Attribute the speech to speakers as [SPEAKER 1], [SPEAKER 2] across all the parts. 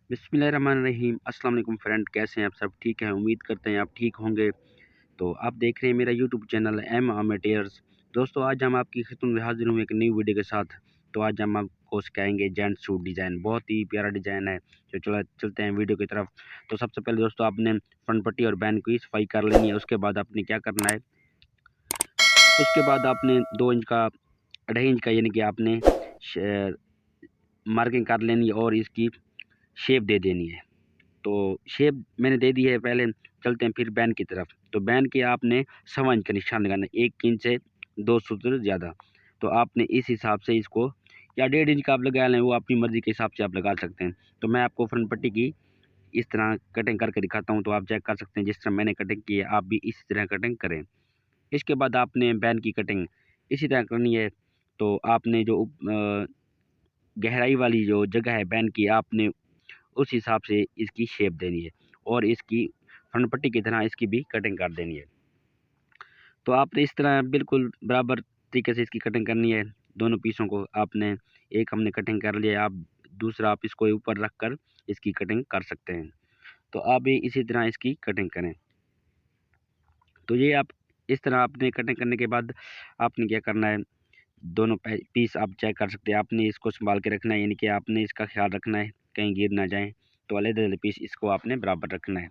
[SPEAKER 1] बिस्मिल्लाहिर्रहमानिर्रहीम। अस्सलाम वालेकुम फ्रेंड, कैसे हैं आप? सब ठीक हैं? उम्मीद करते हैं आप ठीक होंगे। तो आप देख रहे हैं मेरा यूट्यूब चैनल एम अमेटियर्स। दोस्तों, आज हम आपकी खिदमत में हाजिर हुए एक नई वीडियो के साथ। तो आज हम आपको सिखाएंगे जेंट्स सूट डिज़ाइन। बहुत ही प्यारा डिज़ाइन है। तो चलते हैं वीडियो की तरफ। तो सबसे पहले दोस्तों, आपने फ्रंट पट्टी और बैन की सफाई कर लेनी है। उसके बाद आपने क्या करना है, उसके बाद आपने 2 इंच का 2.5 इंच का यानी कि आपने मार्किंग कर लेनी है और इसकी शेप दे देनी है। तो शेप मैंने दे दी है। पहले चलते हैं फिर बैन की तरफ। तो बैन के आपने 1.25 इंच का निशान लगाना है, 1 इंच से 2 सूत्र ज़्यादा। तो आपने इस हिसाब से इसको, या 1.5 इंच का आप लगा लें, वो अपनी मर्ज़ी के हिसाब से आप लगा सकते हैं। तो मैं आपको फ्रंट पट्टी की इस तरह कटिंग करके दिखाता हूँ, तो आप चेक कर सकते हैं। जिस तरह मैंने कटिंग की है, आप भी इसी तरह कटिंग करें। इसके बाद आपने बैन की कटिंग इसी तरह करनी है। तो आपने जो गहराई वाली जो जगह है बैन की, आपने उस हिसाब से इसकी शेप देनी है और इसकी फ्रंट पट्टी की तरह इसकी भी कटिंग कर देनी है। तो आपने इस तरह बिल्कुल बराबर तरीके से इसकी कटिंग करनी है। दोनों पीसों को आपने, एक हमने कटिंग कर लिया, आप दूसरा आप इसको ऊपर रख कर इसकी कटिंग कर सकते हैं। तो आप भी इसी तरह इसकी कटिंग करें। तो ये आप इस तरह आपने कटिंग करने के बाद आपने क्या करना है, दोनों पीस आप चेक कर सकते हैं। आपने इसको संभाल के रखना है, यानी कि आपने इसका ख्याल रखना है कहीं गिर ना जाए। तो अलग-अलग पीस इसको आपने बराबर रखना है।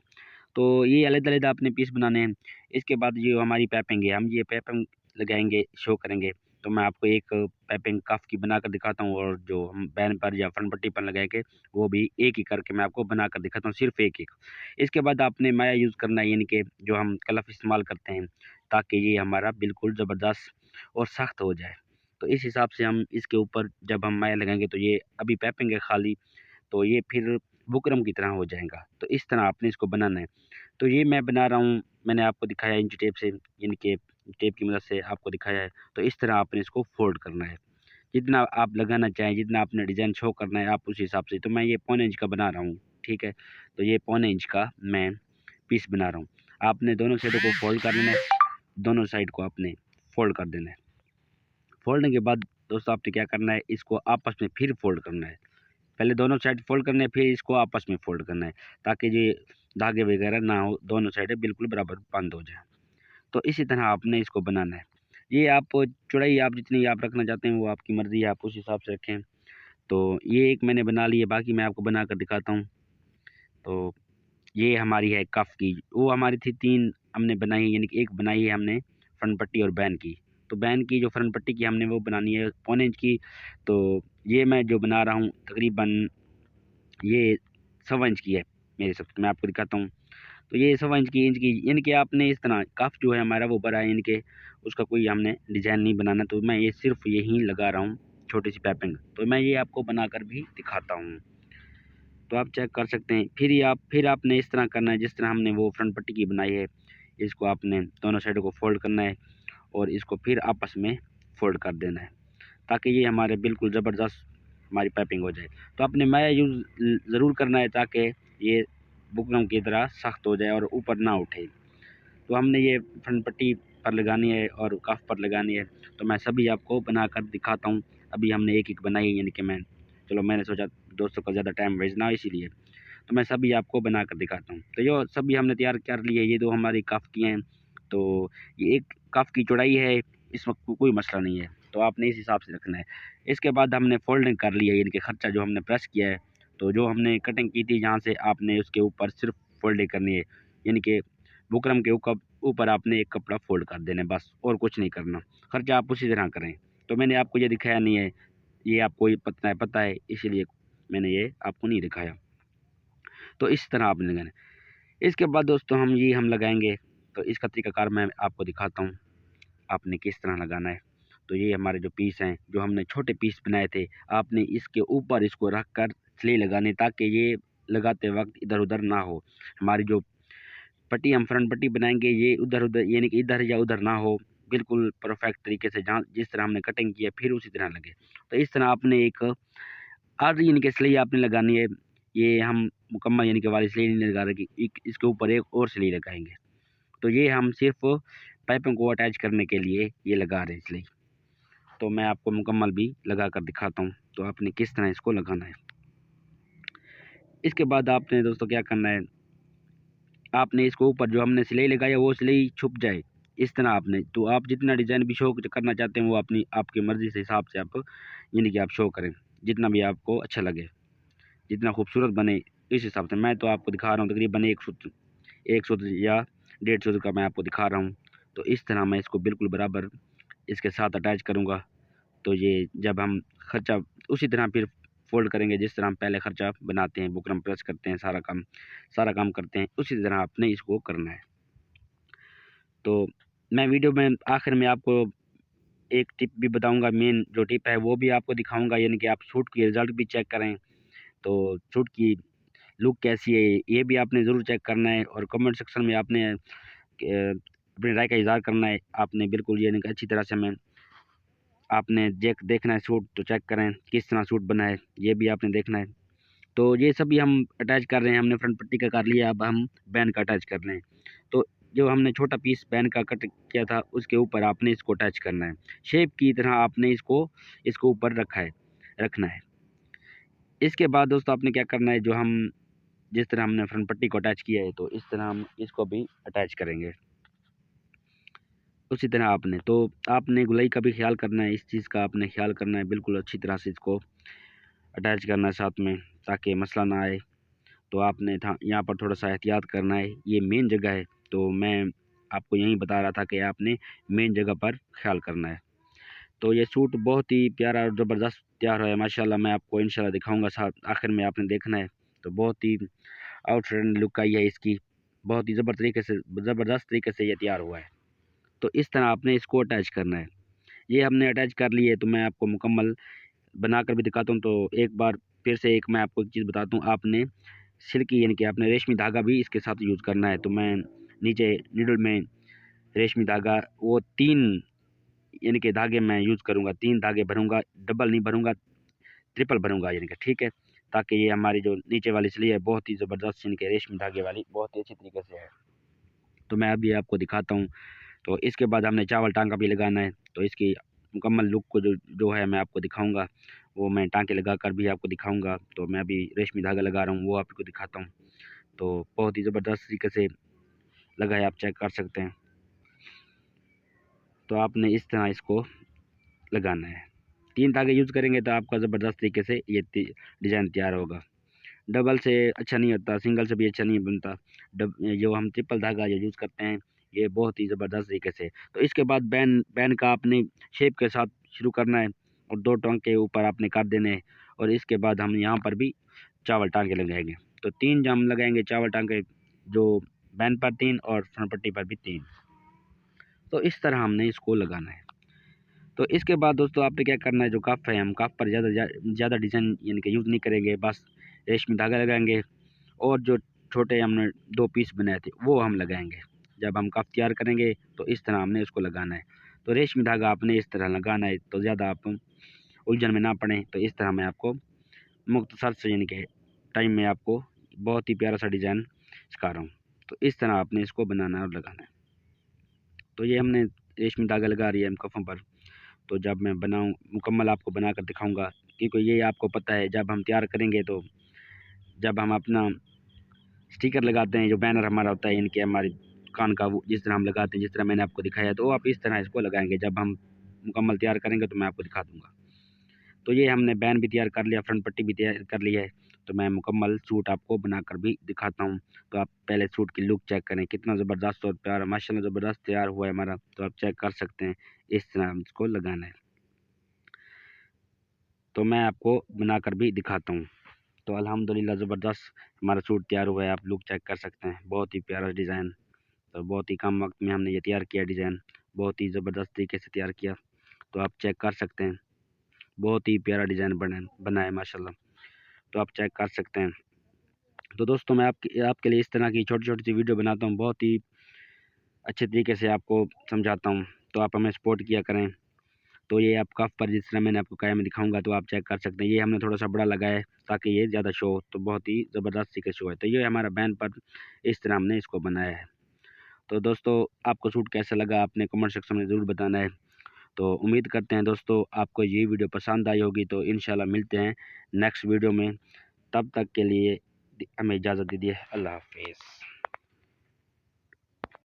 [SPEAKER 1] तो ये अलग-अलग आपने पीस बनाने हैं। इसके बाद जो हमारी पाइपिंग है, हम ये पाइपिंग लगाएँगे, शो करेंगे। तो मैं आपको एक पाइपिंग कफ की बनाकर दिखाता हूँ, और जो हम बैन पर या फ्रंट पट्टी पर लगाएँगे, वो भी एक ही करके मैं आपको बनाकर दिखाता हूँ, सिर्फ़ एक-एक। इसके बाद आपने माया यूज़ करना है, यानी कि जो हम कलफ इस्तेमाल करते हैं, ताकि ये हमारा बिल्कुल ज़बरदस्त और सख्त हो जाए। तो इस हिसाब से हम इसके ऊपर जब हम माया लगाएँगे, तो ये अभी पाइपिंग है खाली, तो ये फिर बुकरम की तरह हो जाएगा। तो इस तरह आपने इसको बनाना है। तो ये मैं बना रहा हूँ, मैंने आपको दिखाया इंची टेप से, यानी कि टेप की मदद से आपको दिखाया है। तो इस तरह आपने इसको फ़ोल्ड करना है। जितना आप लगाना चाहें, जितना आपने डिज़ाइन शो करना है, आप उस हिसाब से। तो मैं ये पौने इंच का बना रहा हूँ, ठीक है? तो ये पौने इंच का मैं पीस बना रहा हूँ। आपने दोनों साइडों को फ़ोल्ड कर लेना है, दोनों साइड को आपने फ़ोल्ड कर देना है। फ़ोल्डने के बाद दोस्तों आपने क्या करना है, इसको आपस में फिर फ़ोल्ड करना है। पहले दोनों साइड फ़ोल्ड करना है, फिर इसको आपस में फ़ोल्ड करना है, ताकि ये धागे वगैरह ना हो, दोनों साइडें बिल्कुल बराबर बंद हो जाएँ। तो इसी तरह आपने इसको बनाना है। ये आप चौड़ाई आप जितनी आप रखना चाहते हैं, वो आपकी मर्ज़ी है, आप उस हिसाब से रखें। तो ये एक मैंने बना ली है, बाकी मैं आपको बनाकर दिखाता हूँ। तो ये हमारी है कफ की, वो हमारी थी 3 हमने बनाई है, यानी कि एक बनाई है हमने फ्रंट पट्टी और बैन की। तो बैन की जो फ्रंट पट्टी की हमने वो बनानी है पौने इंच की। तो ये मैं जो बना रहा हूँ तकरीबन ये 1.25 इंच की है मेरे हिसाब से। मैं आपको दिखाता हूँ। तो ये 1.25 इंच की यानी कि आपने इस तरह कफ जो है हमारा वो बड़ा है, यानी कि उसका कोई हमने डिज़ाइन नहीं बनाना। तो मैं ये सिर्फ़ यहीं लगा रहा हूँ छोटी-सी पाइपिंग। तो मैं ये आपको बनाकर भी दिखाता हूँ। तो आप चेक कर सकते हैं। फिर आपने इस तरह करना है जिस तरह हमने वो फ्रंट पट्टी की बनाई है। इसको आपने दोनों साइडों को फ़ोल्ड करना है और इसको फिर आपस में फ़ोल्ड कर देना है, ताकि ये हमारे बिल्कुल ज़बरदस्त हमारी पाइपिंग हो जाए। तो आपने माया यूज़ ज़रूर करना है, ताकि ये बुकरम की तरह सख्त हो जाए और ऊपर ना उठे। तो हमने ये फ्रंट पट्टी पर लगानी है और कफ पर लगानी है। तो मैं सभी आपको बनाकर दिखाता हूँ। अभी हमने एक-एक बनाई है, यानी कि मैंने सोचा दोस्तों को ज़्यादा टाइम वेस्ट ना हो, इसीलिए। तो मैं सभी आपको बनाकर दिखाता हूँ। तो यो सभी हमने तैयार कर लिए। ये 2 हमारी कफ की हैं। तो ये एक कफ की चौड़ाई है, इस वक़्त कोई मसला नहीं है। तो आपने इस हिसाब से रखना है। इसके बाद हमने फ़ोल्डिंग कर ली है, यानी कि खर्चा जो हमने प्रेस किया है। तो जो हमने कटिंग की थी जहाँ से, आपने उसके ऊपर सिर्फ़ फ़ोल्डिंग करनी है, यानी कि बुकरम के ऊपर आपने एक कपड़ा फ़ोल्ड कर देना है, बस और कुछ नहीं करना। खर्चा आप उसी तरह करें। तो मैंने आपको ये दिखाया नहीं है, ये आपको ये पता है, इसीलिए मैंने ये आपको नहीं दिखाया। तो इस तरह आपने लगाना है। इसके बाद दोस्तों हम लगाएँगे। तो इसका तरीकाकार मैं आपको दिखाता हूँ, आपने किस तरह लगाना है। तो ये हमारे जो पीस हैं, जो हमने छोटे पीस बनाए थे, आपने इसके ऊपर इसको रख कर सिलाई लगानी, ताकि ये लगाते वक़्त इधर-उधर ना हो। हमारी जो पट्टी, हम फ्रंट पट्टी बनाएँगे, ये उधर-उधर यानी कि इधर या उधर ना हो, बिल्कुल परफ़ेक्ट तरीके से जहाँ जिस तरह हमने कटिंग की है, फिर उसी तरह लगे। तो इस तरह आपने एक आधी यानी कि सिलाई आपने लगानी है। ये हम मुकम्मल यानी कि वाली सिलाई नहीं लगा रहे कि एक इसके ऊपर एक और सिलाई लगाएँगे। तो ये हम सिर्फ़ पाइपों को अटैच करने के लिए ये लगा रहे हैं सिलाई। तो मैं आपको मुकम्मल भी लगा कर दिखाता हूँ। तो आपने किस तरह इसको लगाना है। इसके बाद आपने दोस्तों क्या करना है, आपने इसको ऊपर जो हमने सिलाई लगाया वो सिलाई छुप जाए इस तरह आपने, तो आप जितना डिज़ाइन भी शो करना चाहते हैं वो अपनी आपकी मर्ज़ी से हिसाब से आप यानी कि आप शो करें, जितना भी आपको अच्छा लगे, जितना खूबसूरत बने इस हिसाब से। मैं तो आपको दिखा रहा हूँ तकरीबन 1 सूत्र या 1.5 सूत्र का मैं आपको दिखा रहा हूँ। तो इस तरह मैं इसको बिल्कुल बराबर इसके साथ अटैच करूँगा। तो ये जब हम खर्चा उसी तरह फिर फ़ोल्ड करेंगे जिस तरह हम पहले खर्चा बनाते हैं, बुकरम प्रेस करते हैं, सारा काम करते हैं, उसी तरह आपने इसको करना है। तो मैं वीडियो में आखिर में आपको एक टिप भी बताऊँगा, मेन जो टिप है वो भी आपको दिखाऊँगा, यानी कि आप सूट की रिज़ल्ट भी चेक करें। तो सूट की लुक कैसी है ये भी आपने ज़रूर चेक करना है, और कमेंट सेक्शन में आपने अपनी राय का इज़हार करना है। आपने बिल्कुल यानी कि अच्छी तरह से आपने देखना है सूट, तो चेक करें किस तरह सूट बना है, ये भी आपने देखना है। तो ये सभी हम अटैच कर रहे हैं, हमने फ्रंट पट्टी का कर लिया, अब हम बैन का अटैच कर रहे हैं। तो जो हमने छोटा पीस बैन का कट किया था उसके ऊपर आपने इसको अटैच करना है, शेप की तरह आपने इसको ऊपर रखना है। इसके बाद दोस्तों आपने क्या करना है, जो हम जिस तरह हमने फ्रंट पट्टी को अटैच किया है तो इस तरह हम इसको भी अटैच करेंगे उसी तरह आपने। तो आपने गुलाई का भी ख्याल करना है, इस चीज़ का आपने ख्याल करना है, बिल्कुल अच्छी तरह से इसको अटैच करना है साथ में, ताकि मसला ना आए। तो आपने था यहाँ पर थोड़ा सा एहतियात करना है, ये मेन जगह है, तो मैं आपको यही बता रहा था कि आपने मेन जगह पर ख्याल करना है। तो ये सूट बहुत ही प्यारा और ज़बरदस्त तैयार हुआ है माशाल्लाह, मैं आपको इंशाल्लाह दिखाऊंगा, साथ आखिर में आपने देखना है। तो बहुत ही आउटस्टैंडिंग लुक आई है इसकी, बहुत ही ज़बरदस्त तरीके से ये तैयार हुआ है। तो इस तरह आपने इसको अटैच करना है। ये हमने अटैच कर ली है, तो मैं आपको मुकम्मल बनाकर भी दिखाता हूँ। तो एक बार फिर से एक मैं आपको एक चीज़ बताता हूँ, आपने सिल्की यानी कि आपने रेशमी धागा भी इसके साथ यूज़ करना है। तो मैं नीचे नीडल में रेशमी धागा वो 3 यानी कि धागे मैं यूज़ करूँगा, 3 धागे भरूँगा, डबल नहीं भरूँगा, ट्रिपल भरूँगा यानी कि, ठीक है? ताकि ये हमारी जो नीचे वाली सिलाई है बहुत ही ज़बरदस्त यानी कि रेशमी धागे वाली बहुत ही अच्छी तरीके से है। तो मैं अभी आपको दिखाता हूँ। तो इसके बाद हमने चावल टाँका भी लगाना है, तो इसकी मुकम्मल लुक को जो जो है मैं आपको दिखाऊँगा, वो मैं टाँके लगाकर भी आपको दिखाऊँगा। तो मैं अभी रेशमी धागा लगा रहा हूँ, वो आपको दिखाता हूँ। तो बहुत ही ज़बरदस्त तरीके से लगा है, आप चेक कर सकते हैं। तो आपने इस तरह इसको लगाना है, 3 धागे यूज़ करेंगे तो आपका ज़बरदस्त तरीके से ये डिज़ाइन तैयार होगा। डबल से अच्छा नहीं होता, सिंगल से भी अच्छा नहीं बनता। जो हम ट्रिपल धागा जो यूज़ करते हैं, ये बहुत ही ज़बरदस्त तरीके से। तो इसके बाद बैन बैन का आपने शेप के साथ शुरू करना है, और 2 टाँके ऊपर आपने कर देने हैं, और इसके बाद हम यहाँ पर भी चावल टाँके लगाएँगे। तो 3 हम लगाएँगे चावल टाँके, जो बैन पर 3 और फ्रंट पट्टी पर भी 3। तो इस तरह हमने इसको लगाना है। तो इसके बाद दोस्तों आपने क्या करना है, जो कफ है हम कफ पर ज़्यादा डिज़ाइन यानी कि यूज़ नहीं करेंगे, बस रेशमी धागा लगाएँगे, और जो छोटे हमने 2 पीस बनाए थे वो हम लगाएँगे। जब हम कफ तैयार करेंगे तो इस तरह हमने इसको लगाना है। तो रेशमी धागा आपने इस तरह लगाना है, तो ज़्यादा आप उलझन में ना पड़ें। तो इस तरह मैं आपको मुख्तसर से यानी कि टाइम में आपको बहुत ही प्यारा सा डिज़ाइन सिखा रहा हूँ। तो इस तरह आपने इसको बनाना है और लगाना है। तो ये हमने रेशमी धागा लगा रही है हम कफ़ों पर। तो जब मैं बनाऊँ मुकम्मल आपको बनाकर दिखाऊँगा, क्योंकि ये आपको पता है जब हम तैयार करेंगे, तो जब हम अपना स्टिकर लगाते हैं, जो बैनर हमारा होता है यानी कि हमारी दुकान का, वो जिस तरह हम लगाते हैं, जिस तरह मैंने आपको दिखाया, तो आप इस तरह इसको लगाएँगे। जब हम मुकम्मल तैयार करेंगे तो मैं आपको दिखा दूँगा। तो ये हमने बैन भी तैयार कर लिया, फ्रंट पट्टी भी तैयार कर ली है। तो मैं मुकम्मल सूट आपको बनाकर भी दिखाता हूँ। तो आप पहले सूट की लुक चेक करें, कितना ज़बरदस्त और प्यारा माशाल्लाह ज़बरदस्त तैयार हुआ है हमारा। तो आप चेक कर सकते हैं, इस तरह हम इसको लगाना है। तो मैं आपको बनाकर भी दिखाता हूँ। तो अल्हम्दुलिल्लाह ज़बरदस्त हमारा सूट तैयार हुआ है, आप लुक चेक कर सकते हैं। बहुत ही प्यारा डिज़ाइन, तो बहुत ही कम वक्त में हमने ये तैयार किया डिज़ाइन, बहुत ही ज़बरदस्त तरीके से तैयार किया। तो आप चेक कर सकते हैं, बहुत ही प्यारा डिज़ाइन बना है माशाल्लाह। तो आप चेक कर सकते हैं। तो दोस्तों मैं आपके लिए इस तरह की छोटी-छोटी सी वीडियो बनाता हूँ, बहुत ही अच्छे तरीके से आपको समझाता हूँ। तो आप हमें सपोर्ट किया करें। तो ये आप कफ पर जिस तरह मैंने आपको कहा मैं दिखाऊँगा, तो आप चेक कर सकते हैं। ये हमने थोड़ा-सा बड़ा लगाया है ताकि ये ज़्यादा शो हो, तो बहुत ही ज़बरदस्त तरीके से शो है। तो ये हमारा बैन पर इस तरह हमने इसको बनाया है। तो दोस्तों आपको सूट कैसा लगा आपने कमेंट सेक्शन में ज़रूर बताना है। तो उम्मीद करते हैं दोस्तों आपको ये वीडियो पसंद आई होगी। तो इंशाल्लाह मिलते हैं नेक्स्ट वीडियो में। तब तक के लिए हमें इजाज़त दीजिए। अल्लाह हाफिज़।